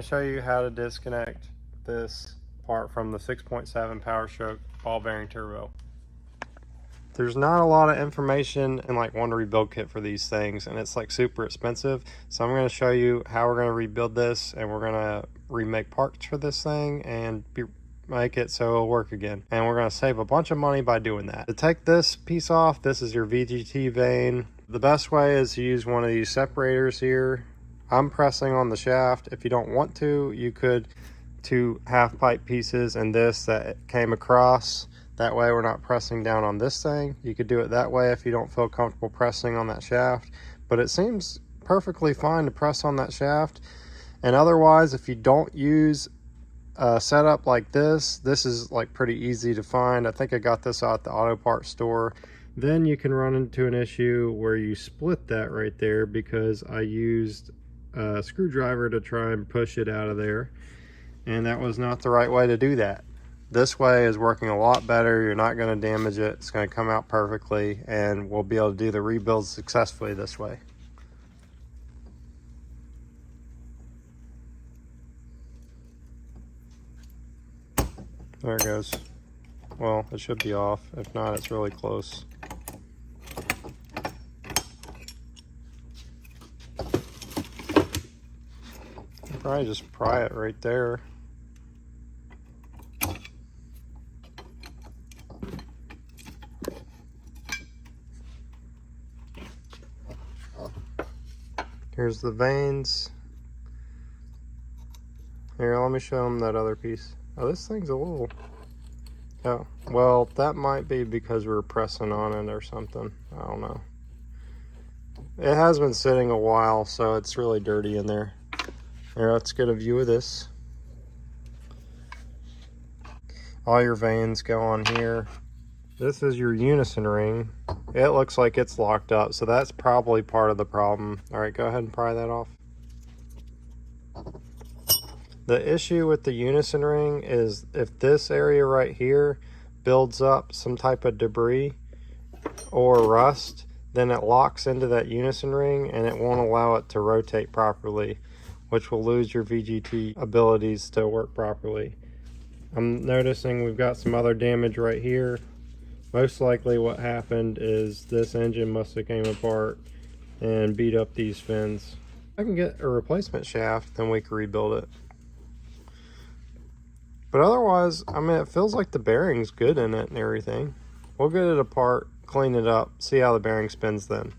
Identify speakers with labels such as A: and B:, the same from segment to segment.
A: to show you how to disconnect this part from the 6.7 Powerstroke ball bearing turbo. There's not a lot of information in like one rebuild kit for these things, and it's like super expensive. So I'm going to show you how we're going to rebuild this, and we're going to remake parts for this thing and make it so it'll work again. And we're going to save a bunch of money by doing that. To take this piece off, this is your VGT vane. The best way is to use one of these separators here. I'm pressing on the shaft. If you don't want to, you could two half pipe pieces and this that came across. That way we're not pressing down on this thing. You could do it that way if you don't feel comfortable pressing on that shaft, but it seems perfectly fine to press on that shaft. And otherwise, if you don't use a setup like this is like pretty easy to find. I think I got this out at the auto parts store. Then you can run into an issue where you split that right there, because I used a screwdriver to try and push it out of there, and that was not the right way to do that. This way is working a lot better. You're not going to damage it. It's going to come out perfectly, and we'll be able to do the rebuild successfully this way. There it goes. Well, it should be off. If not, it's really close. Probably just pry it right there. Here's the vanes. Here, let me show them that other piece. Oh, this thing's a little... Oh, well, that might be because we were pressing on it or something. I don't know. It has been sitting a while, so it's really dirty in there. Here, let's get a view of this. All your vanes go on here. This is your unison ring. It looks like it's locked up, so that's probably part of the problem. All right, go ahead and pry that off. The issue with the unison ring is if this area right here builds up some type of debris or rust, then it locks into that unison ring and it won't allow it to rotate properly, which will lose your VGT abilities to work properly. I'm noticing we've got some other damage right here. Most likely what happened is this engine must have came apart and beat up these fins. If I can get a replacement shaft, then we can rebuild it. But otherwise, I mean, it feels like the bearing's good in it and everything. We'll get it apart, clean it up, see how the bearing spins then.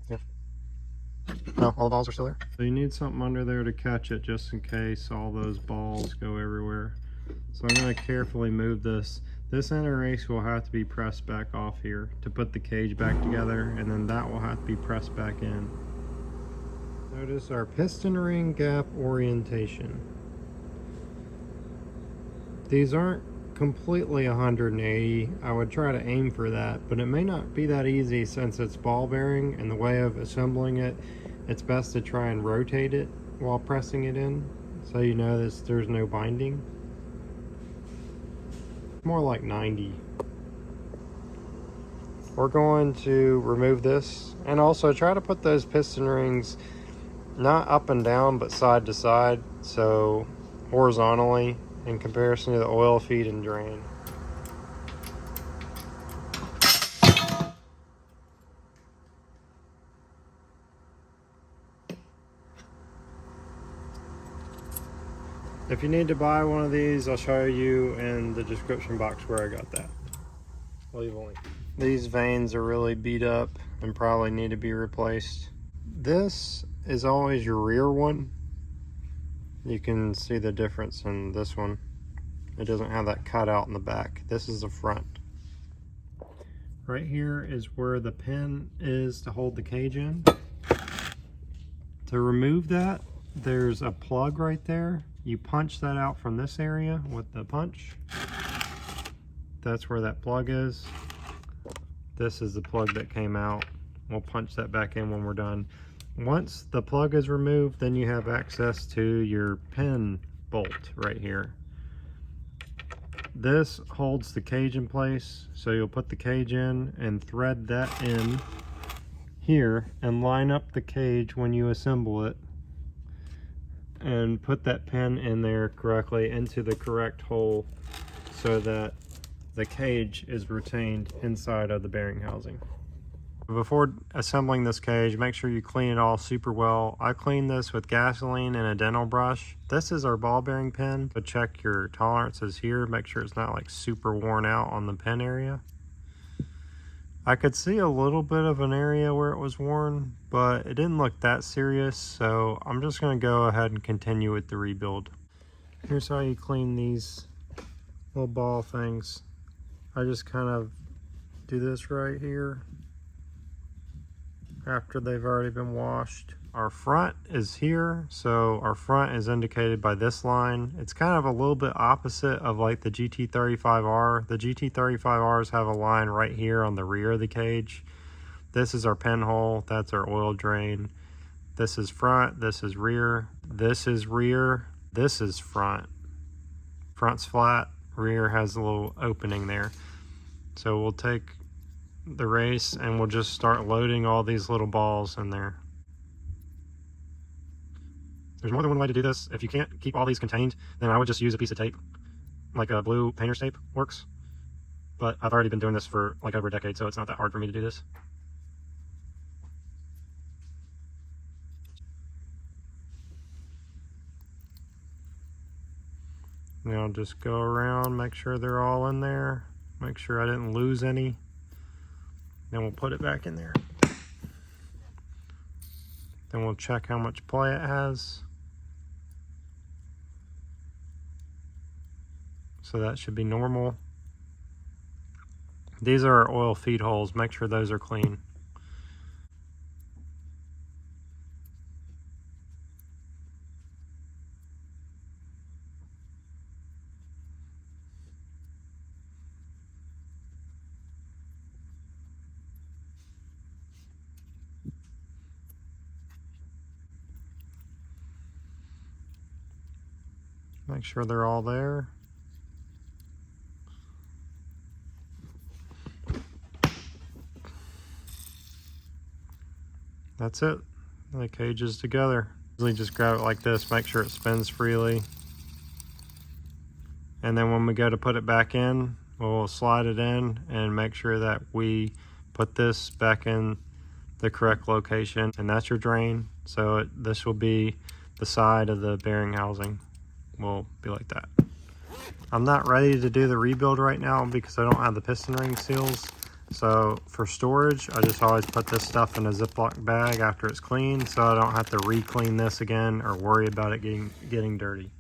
A: Yeah. No, all the balls are still there. So you need something under there to catch it just in case all those balls go everywhere. So I'm going to carefully move this. This inner race will have to be pressed back off here to put the cage back together, and then that will have to be pressed back in. Notice our piston ring gap orientation. These aren't completely 180. I would try to aim for that, but it may not be that easy since it's ball bearing, and the way of assembling it, it's best to try and rotate it while pressing it in, so you know there's no binding. More like 90. We're going to remove this and also try to put those piston rings not up and down but side to side, so horizontally in comparison to the oil feed and drain. If you need to buy one of these, I'll show you in the description box where I got that. I'll leave a link. These vanes are really beat up and probably need to be replaced. This is always your rear one. You can see the difference in this one. It doesn't have that cutout in the back. This is the front. Right here is where the pin is to hold the cage in. To remove that, there's a plug right there. You punch that out from this area with the punch. That's where that plug is. This is the plug that came out. We'll punch that back in when we're done. Once the plug is removed, then you have access to your pin bolt right here. This holds the cage in place, so you'll put the cage in and thread that in here and line up the cage when you assemble it and put that pin in there correctly into the correct hole so that the cage is retained inside of the bearing housing. Before assembling this cage, make sure you clean it all super well. I cleaned this with gasoline and a dental brush. This is our ball bearing pin, so check your tolerances here. Make sure it's not like super worn out on the pin area. I could see a little bit of an area where it was worn, but it didn't look that serious, so I'm just going to go ahead and continue with the rebuild. Here's how you clean these little ball things. I just kind of do this right here after they've already been washed. Our front is here, so our front is indicated by this line. It's kind of a little bit opposite of like the GT35R. The GT35Rs have a line right here on the rear of the cage. This is our pinhole, that's our oil drain. This is front, this is rear, this is rear, this is front. Front's flat, rear has a little opening there. So we'll take the race and we'll just start loading all these little balls in there. There's more than one way to do this. If you can't keep all these contained, then I would just use a piece of tape, like a blue painter's tape works. But I've already been doing this for like over a decade, so it's not that hard for me to do this. Now just go around, make sure they're all in there, make sure I didn't lose any. Then we'll put it back in there. Then we'll check how much play it has. So that should be normal. These are our oil feed holes. Make sure those are clean. Make sure they're all there. That's it. The cage is together. Usually just grab it like this, make sure it spins freely. And then when we go to put it back in, we'll slide it in and make sure that we put this back in the correct location. And that's your drain. So this will be the side of the bearing housing. Will be like that. I'm not ready to do the rebuild right now because I don't have the piston ring seals. So for storage, I just always put this stuff in a Ziploc bag after it's clean, so I don't have to re-clean this again or worry about it getting dirty.